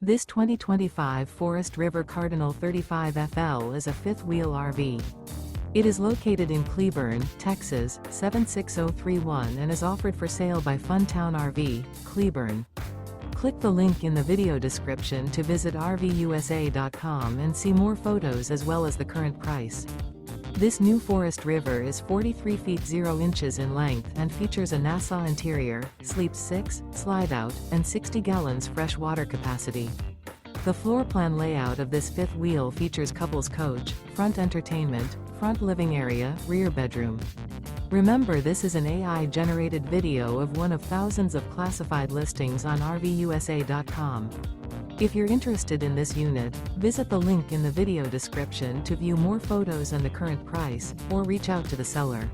This 2025 Forest River Cardinal 35FL is a fifth-wheel RV. It is located in Cleburne, Texas, 76031 and is offered for sale by Funtown RV, Cleburne. Click the link in the video description to visit RVUSA.com and see more photos as well as the current price. This new Forest River is 43 feet 0 inches in length and features a NASSAU interior, sleeps 6, Slideout, and 60 gallons fresh water capacity. The floor plan layout of this fifth wheel features couples coach, front entertainment, front living area, rear bedroom. Remember, this is an AI-generated video of one of thousands of classified listings on RVUSA.com. If you're interested in this unit, visit the link in the video description to view more photos and the current price, or reach out to the seller.